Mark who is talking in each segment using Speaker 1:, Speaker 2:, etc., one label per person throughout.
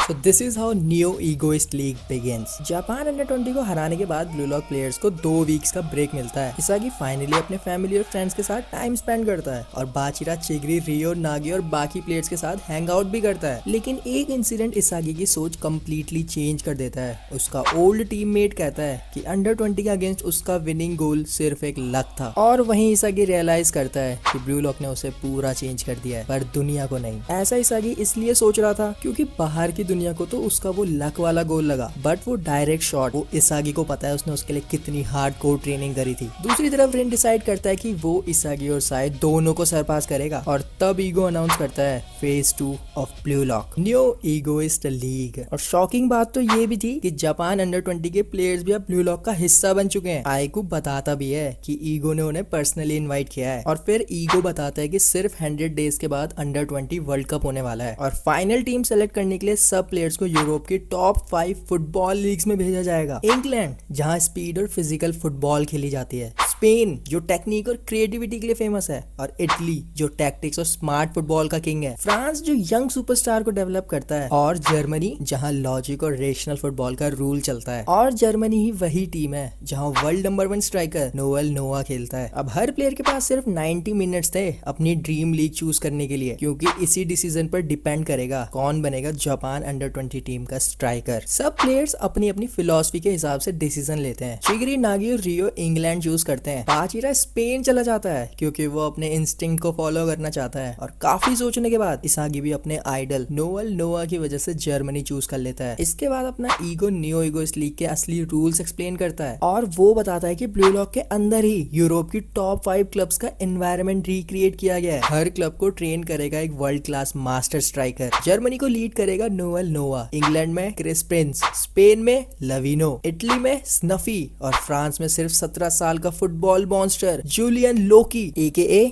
Speaker 1: So this is how Neo Egoist League begins. Japan under 20 को हराने के बाद ब्लू लॉक प्लेयर्स को 2 वीक्स का ब्रेक मिलता है। इसागी फाइनली अपने फैमिली और फ्रेंड्स के साथ टाइम स्पेंड करता है और बाचिरा, चिगरी, रियो, नागी और बाकी प्लेयर्स के साथ हैंग आउट भी करता है। लेकिन एक इंसिडेंट इसागी की सोच कम्प्लीटली चेंज कर देता है। उसका ओल्ड टीममेट कहता है कि अंडर 20 के अगेंस्ट उसका विनिंग गोल सिर्फ एक लक था और वहीं इसागी रियलाइज करता है कि ब्लू लॉक ने उसे पूरा चेंज कर दिया है पर दुनिया को नहीं। ऐसा इसागी इसलिए सोच रहा था क्योंकि बाहर की दुनिया को तो उसका वो लक वाला गोल लगा, बट वो डायरेक्ट शॉट वो इसागी को पता है उसने उसके लिए कितनी हार्डकोर ट्रेनिंग करी थी। दूसरी तरफ रिन डिसाइड करता है कि वो इसागी और साई दोनों को सरपास करेगा और तब ईगो अनाउंस करता है phase 2 of blue lock, new egoist league. और शॉकिंग बात तो ये भी थी कि जापान अंडर 20 के प्लेयर्स भी अब ब्लू लॉक का हिस्सा बन चुके हैं। आईकू बताता भी है कि ईगो ने उन्हें पर्सनली इनवाइट किया है और फिर ईगो बताता है कि सिर्फ 100 डेज के बाद अंडर 20 वर्ल्ड कप होने वाला है और फाइनल टीम सेलेक्ट करने के लिए सब प्लेयर्स को यूरोप की टॉप 5 फुटबॉल लीग्स में भेजा जाएगा। इंग्लैंड जहां स्पीड और फिजिकल फुटबॉल खेली जाती है, स्पेन जो टेक्निक और क्रिएटिविटी के लिए फेमस है और इटली जो टैक्टिक्स और स्मार्ट फुटबॉल का किंग है, फ्रांस जो यंग सुपरस्टार को डेवलप करता है और जर्मनी जहां लॉजिक और रेशनल फुटबॉल का रूल चलता है। और जर्मनी ही वही टीम है जहां वर्ल्ड नंबर 1 स्ट्राइकर नोएल नोआ खेलता है। अब हर प्लेयर के पास सिर्फ 90 मिनट्स थे अपनी ड्रीम लीग चूज करने के लिए, क्योंकि इसी डिसीजन पर डिपेंड करेगा कौन बनेगा जापान अंडर 20 टीम का स्ट्राइकर। सब प्लेयर्स अपनी अपनी फिलॉसफी के हिसाब से डिसीजन लेते हैं। चिगरी, नागी और रियो इंग्लैंड चूज करते हैं। बाचिरा स्पेन चला जाता है क्योंकि वो अपने इंस्टिंक्ट को फॉलो करना चाहता है और काफी सोचने के बाद इसागी भी अपने आइडल नोएल नोआ की वजह से जर्मनी चूज कर लेता है। इसके बाद अपना ईगो न्यू ईगोइस्ट लीग के असली रूल्स एक्सप्लेन करता है और वो बताता है कि ब्लू लॉक के अंदर ही यूरोप की टॉप 5 क्लब्स का एनवायरनमेंट रिक्रिएट किया गया है। हर क्लब को ट्रेन करेगा एक world class master striker. Germany को लीड करेगा नोएल नोआ, इंग्लैंड में क्रिस प्रिंस, स्पेन में लविनो, इटली में स्नफी और फ्रांस में सिर्फ 17 साल का फुटबॉल मॉन्स्टर जूलियन लोकी AKA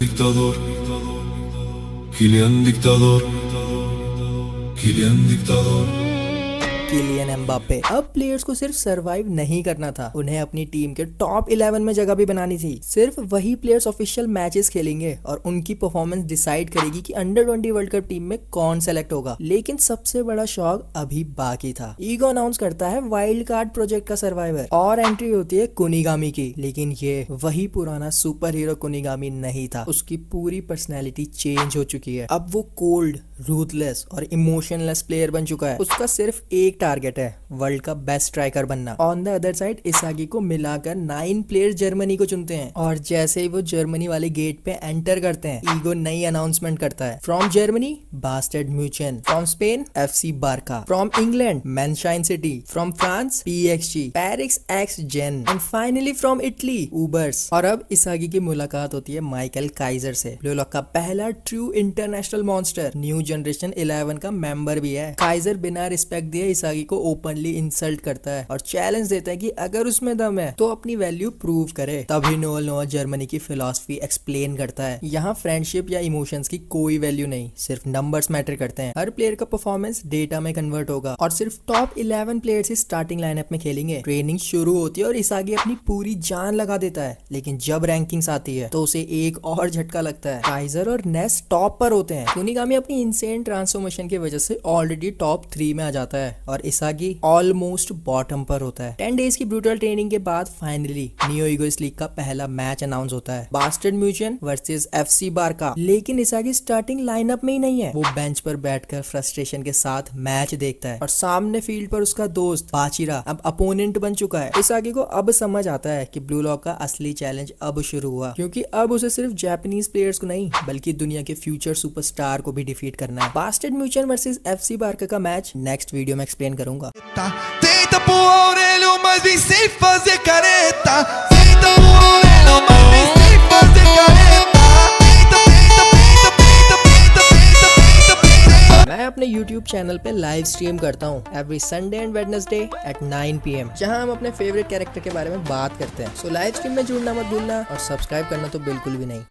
Speaker 1: किलियन एम्बापे। अब प्लेयर्स को सिर्फ सरवाइव नहीं करना था, उन्हें अपनी टीम के टॉप 11 में जगह भी बनानी थी। सिर्फ वही प्लेयर्स ऑफिशियल मैचेस खेलेंगे और उनकी परफॉर्मेंस डिसाइड करेगी कि अंडर 20 वर्ल्ड कप टीम में कौन सेलेक्ट होगा। लेकिन सबसे बड़ा शॉक अभी बाकी था। ईगो अनाउंस करता है वाइल्ड कार्ड प्रोजेक्ट का सर्वाइवर और एंट्री होती है कुनिगामी की। लेकिन ये वही पुराना सुपर हीरो कुनिगामी नहीं था, उसकी पूरी पर्सनैलिटी चेंज हो चुकी है। अब वो कोल्ड, रूथलेस और इमोशनलेस प्लेयर बन चुका है। उसका सिर्फ एक टारगेट है, वर्ल्ड का बेस्ट स्ट्राइकर बनना। ऑन द अदर साइड इसागी को मिलाकर 9 प्लेयर्स जर्मनी को चुनते हैं और जैसे ही वो जर्मनी वाले गेट पे एंटर करते हैं, ईगो नई अनाउंसमेंट करता है। From Germany Bastard Munchen, from Spain FC Barcha, from England Manshine city, from France PXG, Paris X Gen and finally from Italy Ubers. और अब इसागी की मुलाकात होती है माइकल काइजर से, ब्लू लॉक का पहला true international monster, new generation 11 का मेंबर भी है। काइजर बिना रिस्पेक्ट दिए इसागी को ओपनली इंसल्ट करता है और चैलेंज देता है कि अगर उसमें दम है तो अपनी वैल्यू प्रूव करे। तभी नोएल नोआ जर्मनी की फिलॉसफी एक्सप्लेन करता है, यहाँ फ्रेंडशिप या इमोशंस की कोई वैल्यू नहीं, सिर्फ नंबर्स मैटर करते हैं। हर प्लेयर का परफॉर्मेंस डेटा में कन्वर्ट होगा और सिर्फ टॉप 11 प्लेयर्स ही स्टार्टिंग लाइनअप में खेलेंगे। ट्रेनिंग शुरू होती है और इसागी अपनी पूरी जान लगा देता है, लेकिन जब रैंकिंग्स आती है तो उसे एक और झटका लगता है। काइजर और नेस टॉप पर होते हैं। कुनिगामी अपनी इंसेन ट्रांसफॉर्मेशन की वजह से ऑलरेडी टॉप 3 में आ जाता है और इसागी ऑलमोस्ट बॉटम पर होता है। 10 डेज की ब्रूटल ट्रेनिंग के बाद फाइनली न्यू ईगोइस्ट लीग का पहला मैच अनाउंस होता है, बास्टर्ड म्यूचन वर्सेस FC बारका। लेकिन इसागी स्टार्टिंग लाइनअप में ही नहीं है, वो बेंच पर बैठकर फ्रस्ट्रेशन के साथ मैच देखता है और सामने फील्ड पर उसका दोस्त बाचिरा अब अपोनेंट बन चुका है। इसागी को अब समझ आता है कि ब्लू लॉक का असली चैलेंज अब शुरू हुआ, क्योंकि अब उसे सिर्फ जापानीज प्लेयर्स को नहीं बल्कि दुनिया के फ्यूचर सुपरस्टार को भी डिफीट करना है। बास्टर्ड म्यूचन वर्सेस FC बारका का मैच नेक्स्ट वीडियो में एक्सप्लेन करूंगा।
Speaker 2: Tenta pôr a orelha, mas vem sem fazer careta. Tenta pôr a orelha, mas vem sem fazer careta.
Speaker 1: मैं अपने YouTube चैनल पे लाइव स्ट्रीम करता हूँ every Sunday and Wednesday at 9 PM, जहाँ हम अपने फेवरेट कैरेक्टर के बारे में बात करते हैं। सो लाइव स्ट्रीम में जुड़ना मत भूलना और सब्सक्राइब करना तो बिल्कुल भी नहीं।